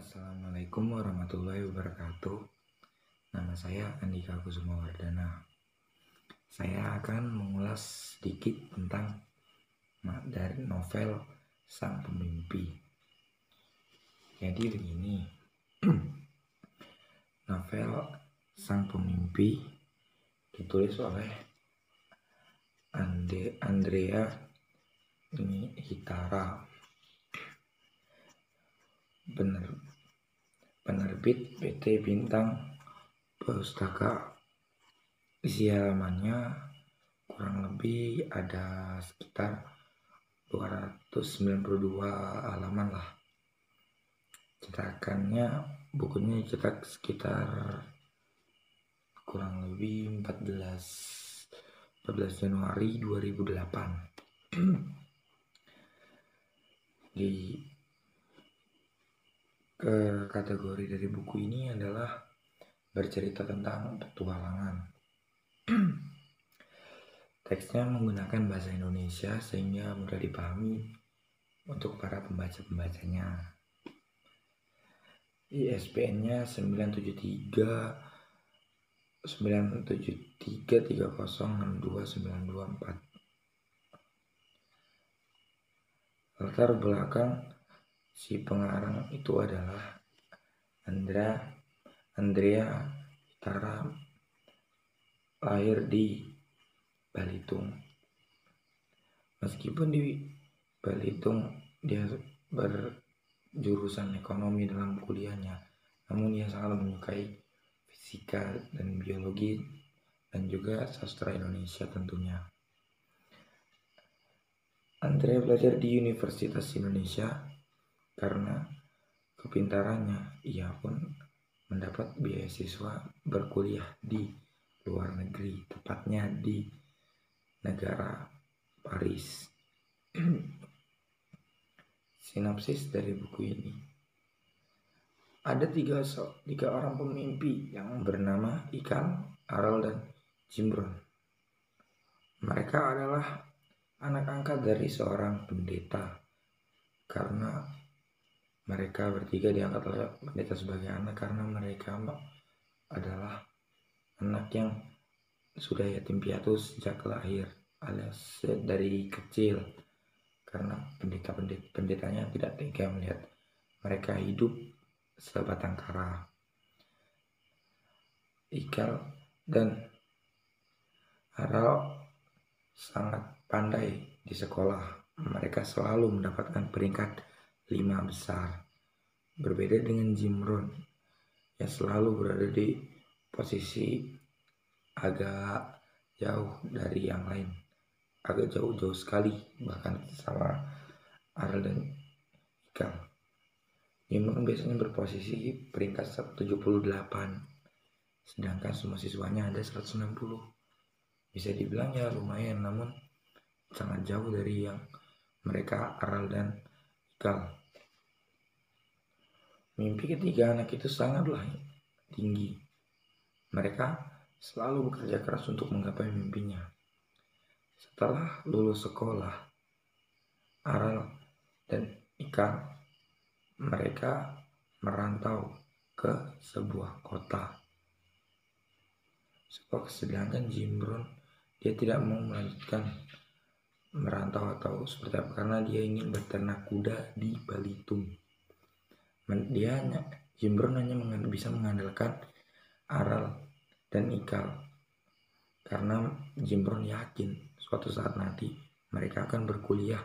Assalamualaikum warahmatullahi wabarakatuh. Nama saya Andika Kusumawardana. Saya akan mengulas sedikit tentang dari novel Sang Pemimpi. Jadi begini, novel Sang Pemimpi ditulis oleh Andrea Hitara, penerbit PT Bintang Pustaka. Isi halamannya kurang lebih ada sekitar 292 halaman lah. Cetakannya, bukunya dicetak sekitar kurang lebih 14 Januari 2008. Di kategori dari buku ini adalah bercerita tentang petualangan. Teksnya menggunakan bahasa Indonesia sehingga mudah dipahami untuk para pembaca-pembacanya. ISBN-nya 973306294. Latar belakang si pengarang itu adalah Andrea Hitara, lahir di Balitung. Meskipun di Balitung dia berjurusan ekonomi dalam kuliahnya, namun dia sangat menyukai fisika dan biologi dan juga sastra Indonesia tentunya. Andrea belajar di Universitas Indonesia. Karena kepintarannya, ia pun mendapat beasiswa berkuliah di luar negeri, tepatnya di negara Paris. Sinopsis dari buku ini. Ada tiga orang pemimpi yang bernama Ikal, Aral, dan Jimron. Mereka adalah anak angkat dari seorang pendeta. Karena mereka bertiga diangkat oleh pendeta sebagai anak karena mereka adalah anak yang sudah yatim piatu sejak lahir, alias dari kecil, karena pendetanya tidak tega melihat mereka hidup sebatang kara. Ikal dan Haral sangat pandai di sekolah. Mereka selalu mendapatkan peringkat 5 besar. Berbeda dengan Jimron yang selalu berada di posisi agak jauh dari yang lain, agak jauh sekali bahkan sama Aral dan Ikal. Jimron biasanya berposisi peringkat 78, sedangkan semua siswanya ada 160. Bisa dibilang ya lumayan, namun sangat jauh dari yang mereka Aral dan Ikal. Mimpi ketiga anak itu sangatlah tinggi. Mereka selalu bekerja keras untuk menggapai mimpinya. Setelah lulus sekolah, Aral dan Ikal mereka merantau ke sebuah kota. Sedangkan Jimron dia tidak mau melanjutkan merantau atau seperti apa karena dia ingin berternak kuda di Balitung. Jimron hanya bisa mengandalkan Aral dan Ikal karena Jimron yakin suatu saat nanti mereka akan berkuliah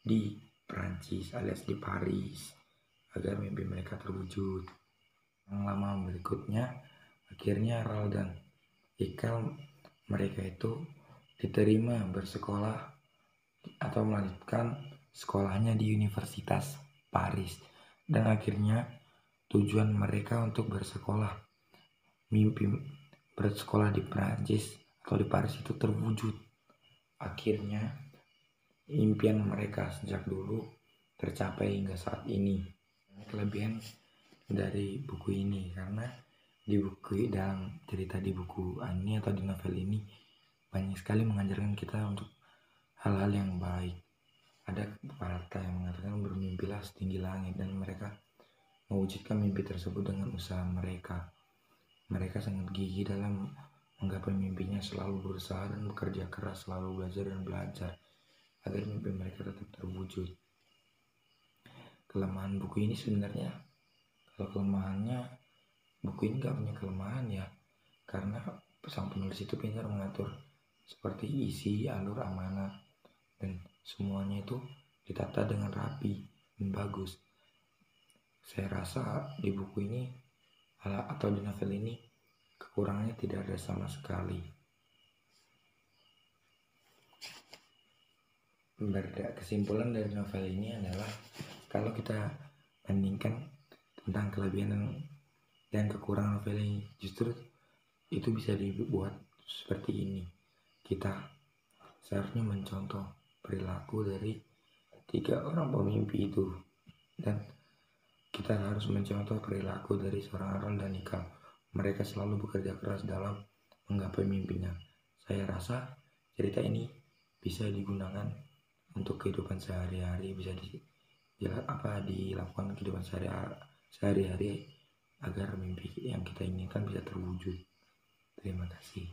di Prancis alias di Paris agar mimpi mereka terwujud. Yang lama berikutnya akhirnya Aral dan Ikal mereka itu diterima bersekolah atau melanjutkan sekolahnya di Universitas Paris, dan akhirnya tujuan mereka untuk mimpi bersekolah di Prancis atau di Paris itu terwujud. Akhirnya impian mereka sejak dulu tercapai hingga saat ini. Kelebihan dari buku ini karena dalam cerita di buku ini atau di novel ini banyak sekali mengajarkan kita untuk hal-hal yang baik. Ada pepatah yang mengatakan bermimpilah setinggi langit, dan mereka mewujudkan mimpi tersebut dengan usaha mereka. Mereka sangat gigih dalam menggapai mimpinya, selalu berusaha dan bekerja keras, selalu belajar dan belajar agar mimpi mereka tetap terwujud. Kelemahan buku ini sebenarnya, kalau kelemahannya, buku ini gak punya kelemahan ya, karena sang penulis itu pintar mengatur seperti isi, alur, amanat, dan semuanya itu ditata dengan rapi dan bagus. Saya rasa di buku ini atau di novel ini kekurangannya tidak ada sama sekali. Kesimpulan dari novel ini adalah kalau kita bandingkan tentang kelebihan dan kekurangan novel ini, justru itu bisa dibuat seperti ini. Kita seharusnya mencontoh perilaku dari 3 orang pemimpi itu, dan kita harus mencontoh perilaku dari seorang Aral dan Ikal. Mereka selalu bekerja keras dalam menggapai mimpinya. Saya rasa cerita ini bisa digunakan untuk kehidupan sehari-hari, bisa dilakukan kehidupan sehari-hari agar mimpi yang kita inginkan bisa terwujud. Terima kasih.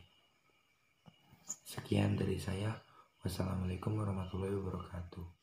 Sekian dari saya. Wassalamualaikum warahmatullahi wabarakatuh.